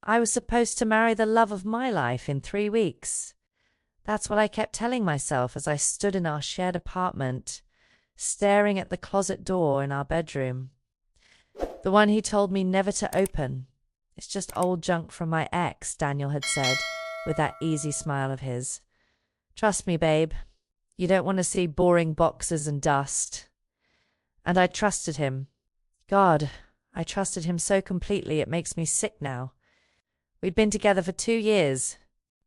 I was supposed to marry the love of my life in 3 weeks. That's what I kept telling myself as I stood in our shared apartment, staring at the closet door in our bedroom. The one he told me never to open. It's just old junk from my ex, Daniel had said, with that easy smile of his. Trust me, babe. You don't want to see boring boxes and dust. And I trusted him. God, I trusted him so completely it makes me sick now. We'd been together for 2 years.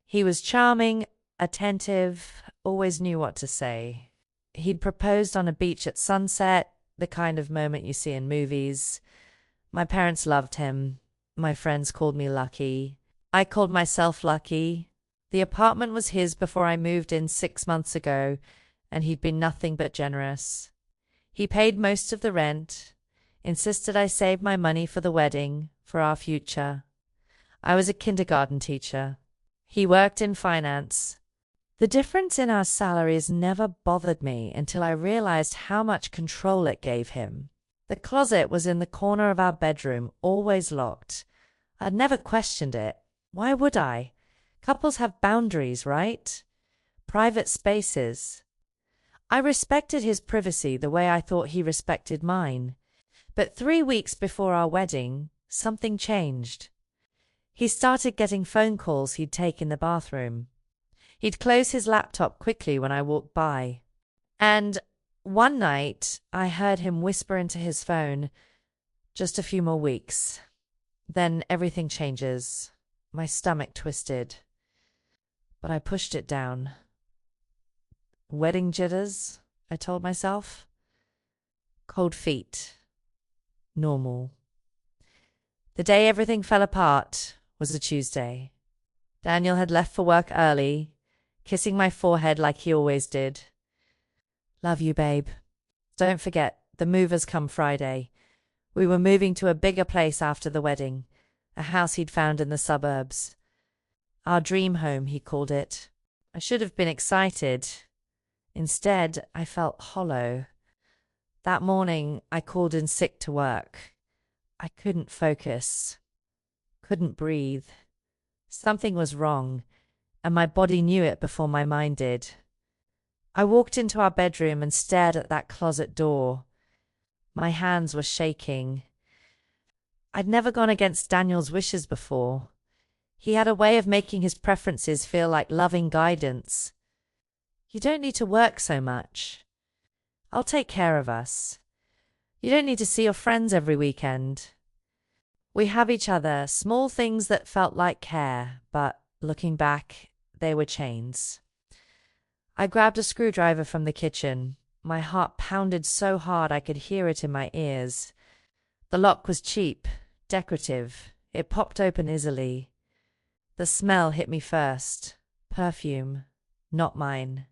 He was charming, attentive, always knew what to say. He'd proposed on a beach at sunset, the kind of moment you see in movies. My parents loved him. My friends called me lucky. I called myself lucky. The apartment was his before I moved in 6 months ago, and he'd been nothing but generous. He paid most of the rent, insisted I save my money for the wedding, for our future. I was a kindergarten teacher. He worked in finance. The difference in our salaries never bothered me until I realized how much control it gave him. The closet was in the corner of our bedroom, always locked. I'd never questioned it. Why would I? Couples have boundaries, right? Private spaces. I respected his privacy the way I thought he respected mine. But 3 weeks before our wedding, something changed. He started getting phone calls he'd take in the bathroom. He'd close his laptop quickly when I walked by. And one night, I heard him whisper into his phone, "Just a few more weeks." Then everything changes. My stomach twisted. But I pushed it down. Wedding jitters, I told myself. Cold feet. Normal. The day everything fell apart was a Tuesday. Daniel had left for work early, kissing my forehead like he always did. Love you, babe. Don't forget, the movers come Friday. We were moving to a bigger place after the wedding, a house he'd found in the suburbs. Our dream home, he called it. I should have been excited. Instead, I felt hollow. That morning, I called in sick to work. I couldn't focus, couldn't breathe. Something was wrong, and my body knew it before my mind did. I walked into our bedroom and stared at that closet door. My hands were shaking. I'd never gone against Daniel's wishes before. He had a way of making his preferences feel like loving guidance. You don't need to work so much. I'll take care of us. You don't need to see your friends every weekend. We have each other, small things that felt like care, but looking back, they were chains. I grabbed a screwdriver from the kitchen. My heart pounded so hard I could hear it in my ears. The lock was cheap, decorative. It popped open easily. The smell hit me first. Perfume, not mine.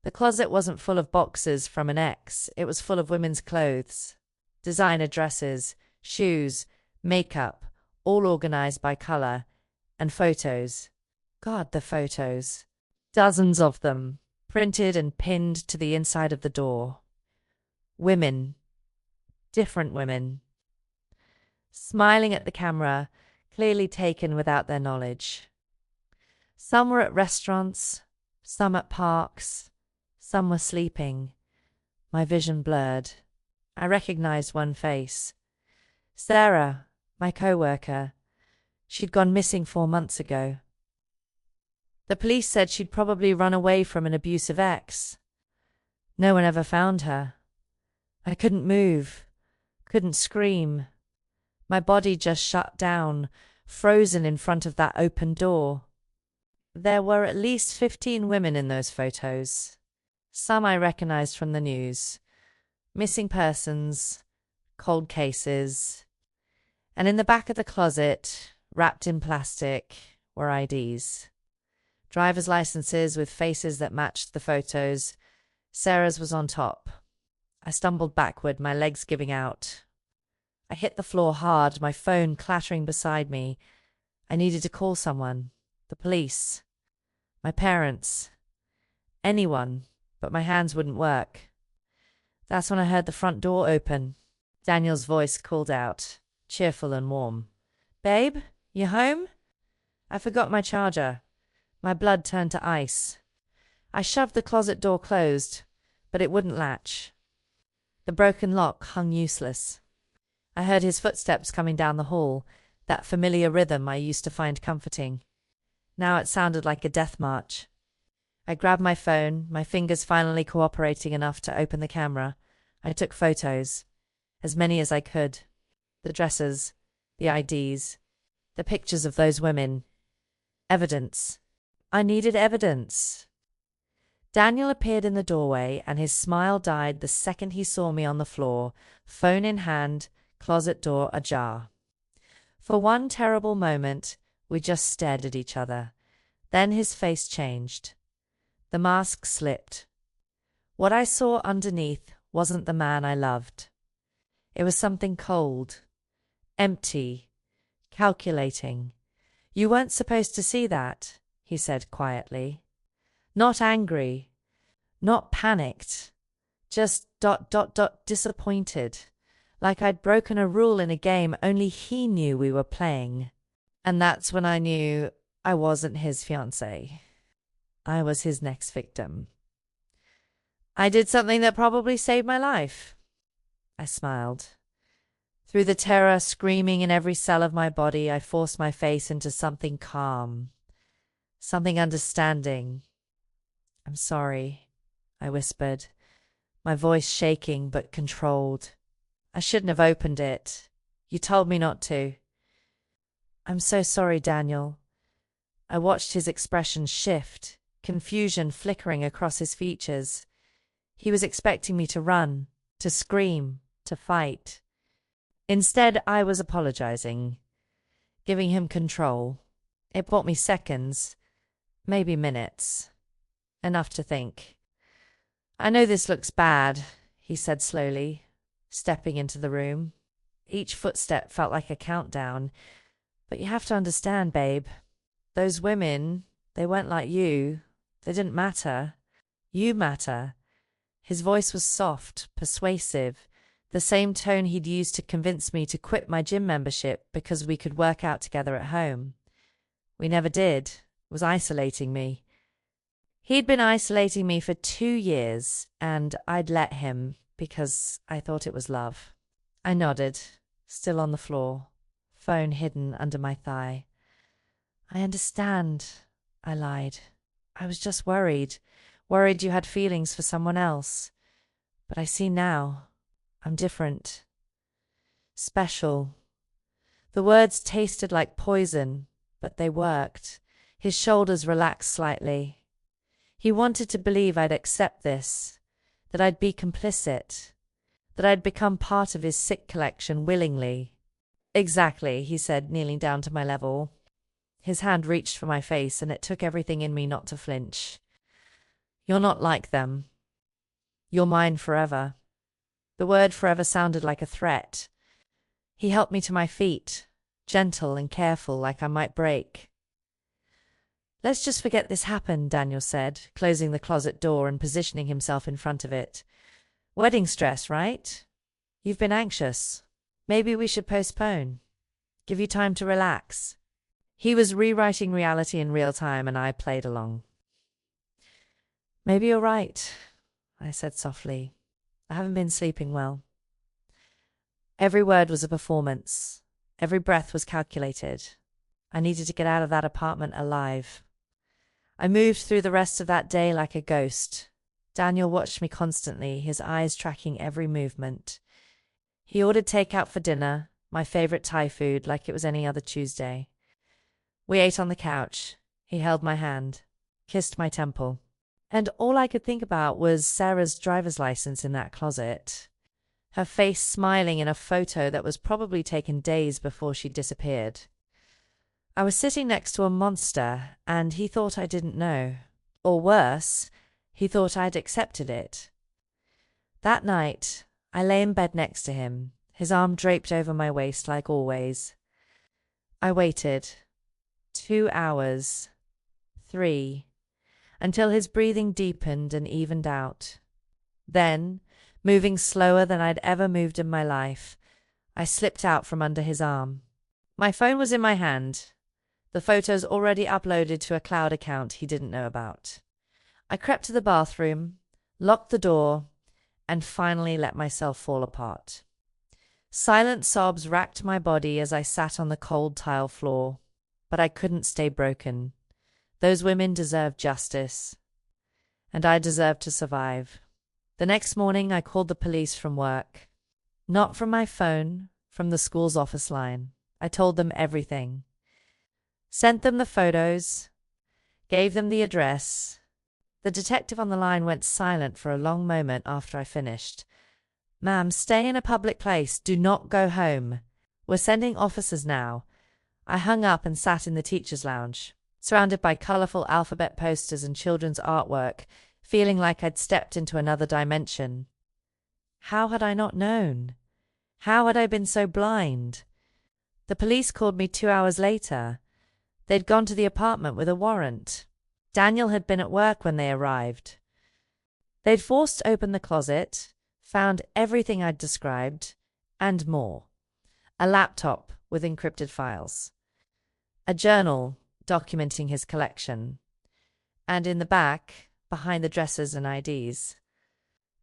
The closet wasn't full of boxes from an ex. It was full of women's clothes. Designer dresses, shoes, makeup, all organized by color, and photos. God, the photos. Dozens of them, printed and pinned to the inside of the door. Women. Different women. Smiling at the camera, clearly taken without their knowledge. Some were at restaurants, some at parks, some were sleeping. My vision blurred. I recognized one face. Sarah, my co-worker. She'd gone missing 4 months ago. The police said she'd probably run away from an abusive ex. No one ever found her. I couldn't move, couldn't scream. My body just shut down, frozen in front of that open door. There were at least 15 women in those photos. Some I recognized from the news. Missing persons, cold cases. And in the back of the closet, wrapped in plastic, were IDs. Driver's licenses with faces that matched the photos. Sarah's was on top. I stumbled backward, my legs giving out. I hit the floor hard, my phone clattering beside me. I needed to call someone. The police. My parents. Anyone, but my hands wouldn't work. That's when I heard the front door open. Daniel's voice called out, cheerful and warm. "Babe, You home? I forgot my charger. My blood turned to ice. I shoved the closet door closed, but it wouldn't latch. The broken lock hung useless. I heard his footsteps coming down the hall, that familiar rhythm I used to find comforting. Now it sounded like a death march. I grabbed my phone, my fingers finally cooperating enough to open the camera. I took photos, as many as I could. The dresses, the IDs, the pictures of those women. Evidence. I needed evidence. Daniel appeared in the doorway, and his smile died the second he saw me on the floor, phone in hand, closet door ajar. For one terrible moment, we just stared at each other. Then his face changed. The mask slipped. What I saw underneath wasn't the man I loved. It was something cold, empty, calculating. You weren't supposed to see that, he said quietly. Not angry, not panicked, just disappointed, like I'd broken a rule in a game only he knew we were playing. And that's when I knew I wasn't his fiancé. I was his next victim. I did something that probably saved my life. I smiled. Through the terror screaming in every cell of my body, I forced my face into something calm, something understanding. I'm sorry, I whispered, my voice shaking but controlled. I shouldn't have opened it. You told me not to. I'm so sorry, Daniel. I watched his expression shift, confusion flickering across his features. He was expecting me to run, to scream, to fight. Instead, I was apologizing, giving him control. It bought me seconds, maybe minutes. Enough to think. I know this looks bad, he said slowly, stepping into the room. Each footstep felt like a countdown. But you have to understand, babe. Those women, they weren't like you. They didn't matter. You matter. His voice was soft, persuasive, the same tone he'd used to convince me to quit my gym membership because we could work out together at home. We never did. It was isolating me. He'd been isolating me for 2 years, and I'd let him because I thought it was love. I nodded, still on the floor, phone hidden under my thigh. I understand, I lied. I was just worried you had feelings for someone else. But I see now. I'm different. Special. The words tasted like poison, but they worked. His shoulders relaxed slightly. He wanted to believe I'd accept this, that I'd be complicit, that I'd become part of his sick collection willingly. Exactly, he said, kneeling down to my level. His hand reached for my face, and it took everything in me not to flinch. You're not like them. You're mine forever. The word forever sounded like a threat. He helped me to my feet, gentle and careful, like I might break. Let's just forget this happened, Daniel said, closing the closet door and positioning himself in front of it. Wedding stress, right? You've been anxious. Maybe we should postpone. Give you time to relax. He was rewriting reality in real time, and I played along. Maybe you're right, I said softly. I haven't been sleeping well. Every word was a performance. Every breath was calculated. I needed to get out of that apartment alive. I moved through the rest of that day like a ghost. Daniel watched me constantly, his eyes tracking every movement. He ordered takeout for dinner, my favorite Thai food, like it was any other Tuesday. We ate on the couch. He held my hand, kissed my temple. And all I could think about was Sarah's driver's license in that closet. Her face smiling in a photo that was probably taken days before she disappeared. I was sitting next to a monster, and he thought I didn't know. Or worse, he thought I'd accepted it. That night, I lay in bed next to him, his arm draped over my waist like always. I waited. 2 hours. 3. Until his breathing deepened and evened out. Then, moving slower than I'd ever moved in my life, I slipped out from under his arm. My phone was in my hand, the photos already uploaded to a cloud account he didn't know about. I crept to the bathroom, locked the door, and finally let myself fall apart. Silent sobs racked my body as I sat on the cold tile floor, but I couldn't stay broken. Those women deserved justice, and I deserved to survive. The next morning, I called the police from work. Not from my phone, from the school's office line. I told them everything. Sent them the photos, gave them the address. The detective on the line went silent for a long moment after I finished. "Ma'am, stay in a public place. Do not go home. We're sending officers now." I hung up and sat in the teacher's lounge, surrounded by colorful alphabet posters and children's artwork, feeling like I'd stepped into another dimension. How had I not known? How had I been so blind? The police called me 2 hours later. They'd gone to the apartment with a warrant. Daniel had been at work when they arrived. They'd forced open the closet, found everything I'd described, and more. A laptop with encrypted files. A journal documenting his collection. And in the back, behind the dressers and IDs,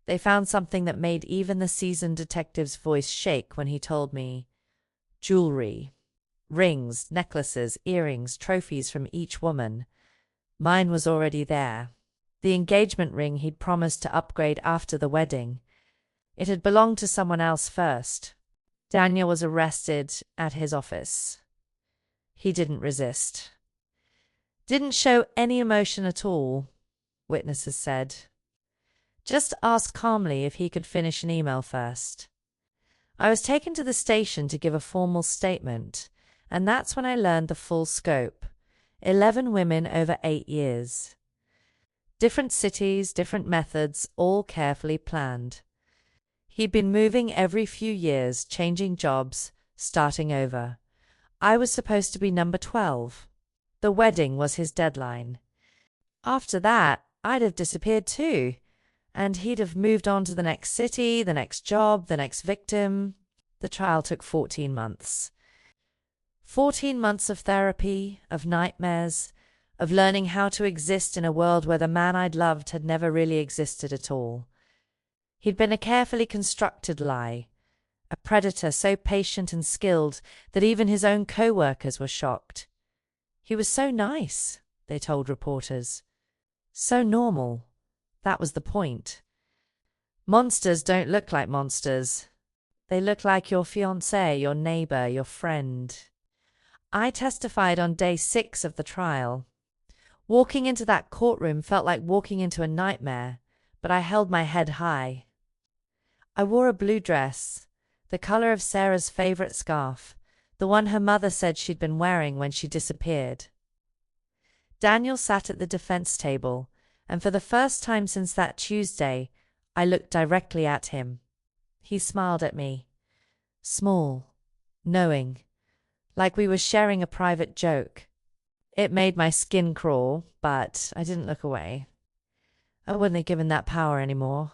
they found something that made even the seasoned detective's voice shake when he told me, jewelry. Rings, necklaces, earrings, trophies from each woman. Mine was already there. The engagement ring he'd promised to upgrade after the wedding. It had belonged to someone else first. Daniel was arrested at his office. He didn't resist. Didn't show any emotion at all, witnesses said. Just asked calmly if he could finish an email first. I was taken to the station to give a formal statement, and that's when I learned the full scope. 11 women over 8 years. Different cities, different methods, all carefully planned. He'd been moving every few years, changing jobs, starting over. I was supposed to be number 12. The wedding was his deadline. After that, I'd have disappeared too, and he'd have moved on to the next city, the next job, the next victim. The trial took 14 months. 14 months of therapy, of nightmares, of learning how to exist in a world where the man I'd loved had never really existed at all. He'd been a carefully constructed lie, a predator so patient and skilled that even his own co-workers were shocked. He was so nice, they told reporters. So normal. That was the point. Monsters don't look like monsters. They look like your fiancé, your neighbor, your friend. I testified on day 6 of the trial. Walking into that courtroom felt like walking into a nightmare, but I held my head high. I wore a blue dress, the color of Sarah's favorite scarf, the one her mother said she'd been wearing when she disappeared. Daniel sat at the defense table, and for the first time since that Tuesday, I looked directly at him. He smiled at me. Small, knowing, like we were sharing a private joke. It made my skin crawl, but I didn't look away. I wouldn't have given that power anymore.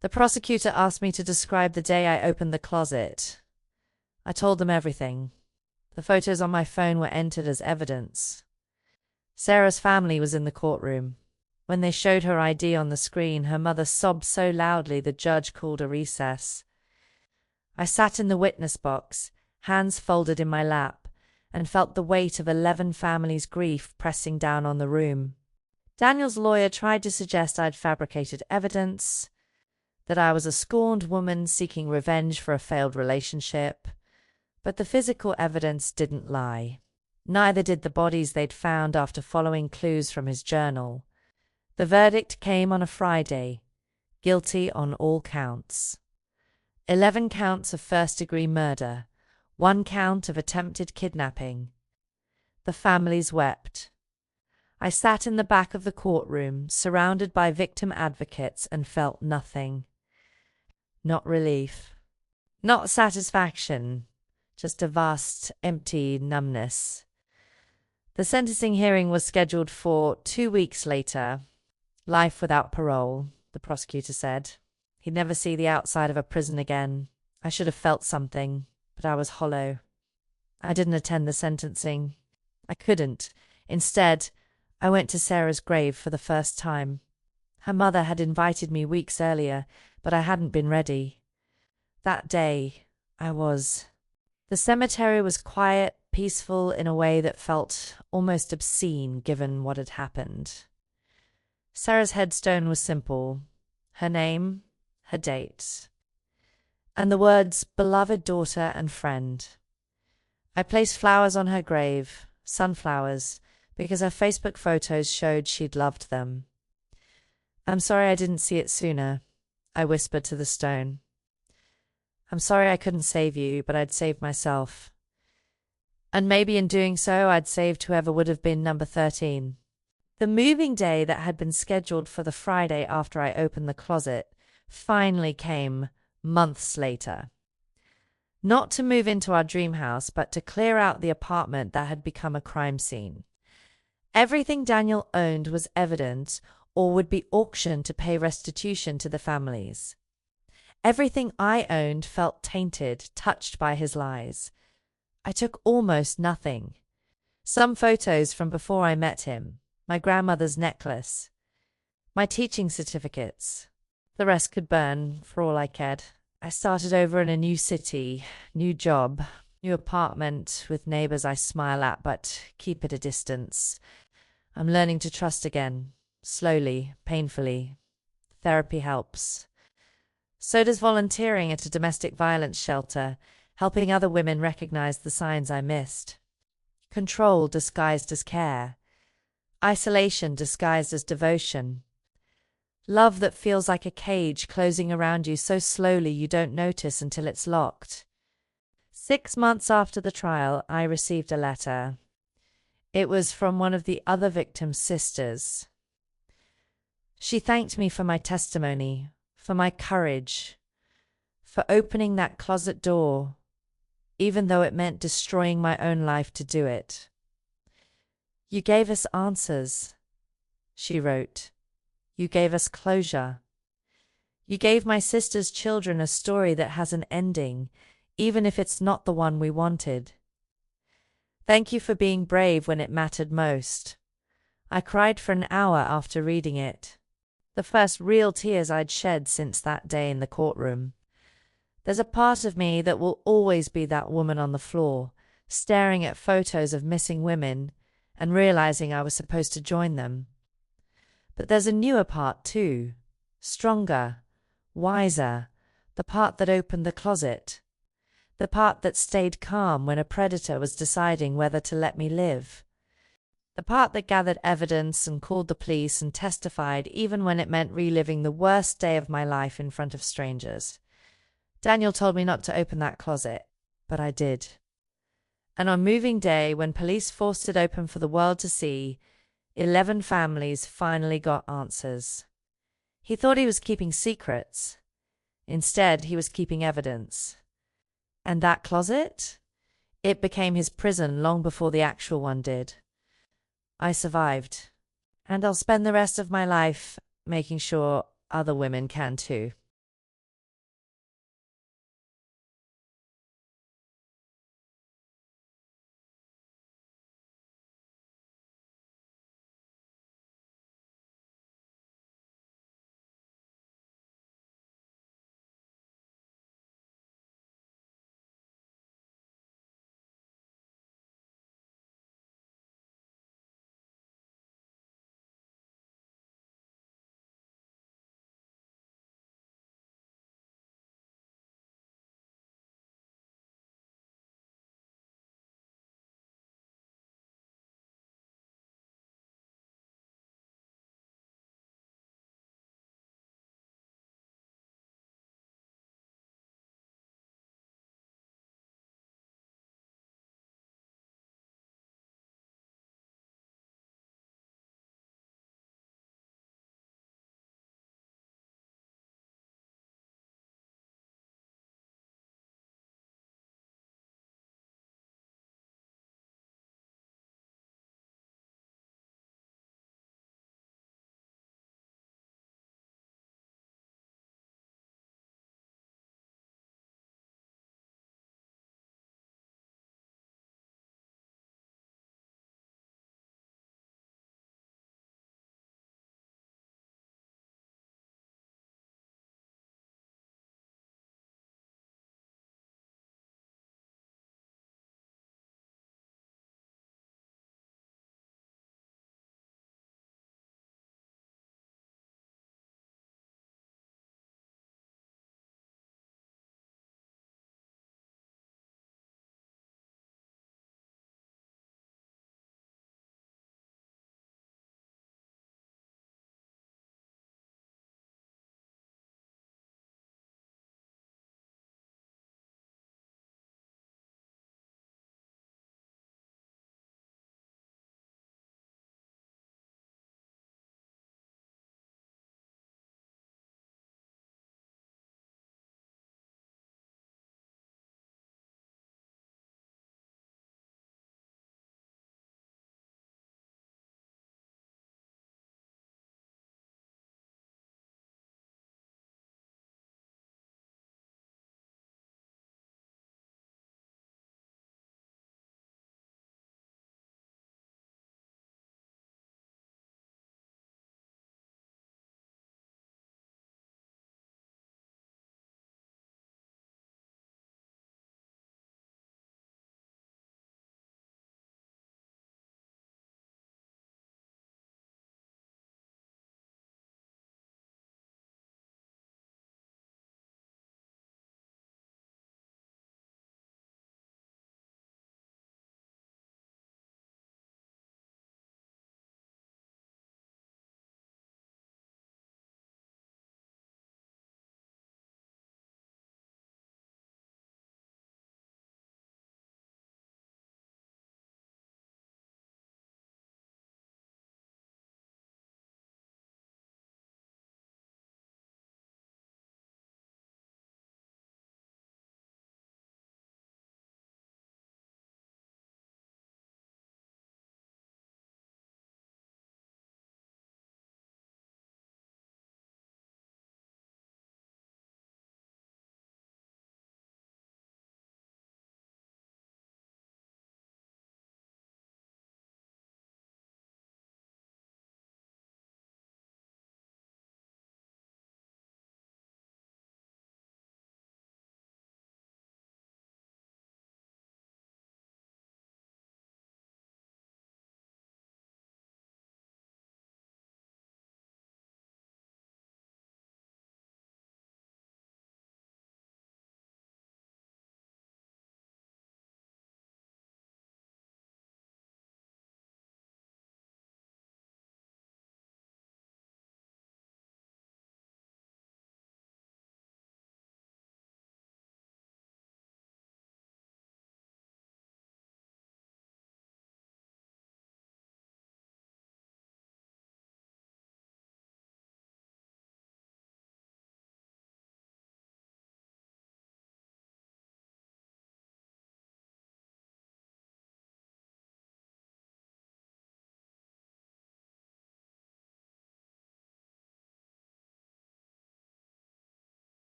The prosecutor asked me to describe the day I opened the closet. I told them everything. The photos on my phone were entered as evidence. Sarah's family was in the courtroom. When they showed her ID on the screen, her mother sobbed so loudly the judge called a recess. I sat in the witness box, hands folded in my lap, and felt the weight of 11 families' grief pressing down on the room. Daniel's lawyer tried to suggest I'd fabricated evidence, that I was a scorned woman seeking revenge for a failed relationship, but the physical evidence didn't lie. Neither did the bodies they'd found after following clues from his journal. The verdict came on a Friday, guilty on all counts. 11 counts of first-degree murder, 1 count of attempted kidnapping. The families wept. I sat in the back of the courtroom, surrounded by victim advocates, and felt nothing. Not relief. Not satisfaction. Just a vast, empty numbness. The sentencing hearing was scheduled for 2 weeks later. Life without parole, the prosecutor said. He'd never see the outside of a prison again. I should have felt something, but I was hollow. I didn't attend the sentencing. I couldn't. Instead, I went to Sarah's grave for the first time. Her mother had invited me weeks earlier, but I hadn't been ready. That day, I was. The cemetery was quiet, peaceful in a way that felt almost obscene given what had happened. Sarah's headstone was simple. Her name, her date, and the words beloved daughter and friend. I placed flowers on her grave, sunflowers, because her Facebook photos showed she'd loved them. I'm sorry I didn't see it sooner, I whispered to the stone. I'm sorry I couldn't save you, but I'd saved myself. And maybe in doing so, I'd saved whoever would have been number 13. The moving day that had been scheduled for the Friday after I opened the closet finally came months later. Not to move into our dream house, but to clear out the apartment that had become a crime scene. Everything Daniel owned was evidence or would be auctioned to pay restitution to the families. Everything I owned felt tainted, touched by his lies. I took almost nothing. Some photos from before I met him, my grandmother's necklace, my teaching certificates. The rest could burn, for all I cared. I started over in a new city, new job, new apartment with neighbors I smile at but keep at a distance. I'm learning to trust again, slowly, painfully. Therapy helps. So does volunteering at a domestic violence shelter, helping other women recognize the signs I missed. Control disguised as care. Isolation disguised as devotion. Love that feels like a cage closing around you so slowly you don't notice until it's locked. 6 months after the trial, I received a letter. It was from one of the other victims' sisters. She thanked me for my testimony, for my courage, for opening that closet door, even though it meant destroying my own life to do it. You gave us answers, she wrote. You gave us closure. You gave my sister's children a story that has an ending, even if it's not the one we wanted. Thank you for being brave when it mattered most. I cried for an hour after reading it. The first real tears I'd shed since that day in the courtroom. There's a part of me that will always be that woman on the floor, staring at photos of missing women and realizing I was supposed to join them. But there's a newer part too, stronger, wiser, the part that opened the closet, the part that stayed calm when a predator was deciding whether to let me live, the part that gathered evidence and called the police and testified even when it meant reliving the worst day of my life in front of strangers. Daniel told me not to open that closet, but I did. And on moving day, when police forced it open for the world to see, 11 families finally got answers. He thought he was keeping secrets. Instead, he was keeping evidence. And that closet? It became his prison long before the actual one did. I survived. And I'll spend the rest of my life making sure other women can too.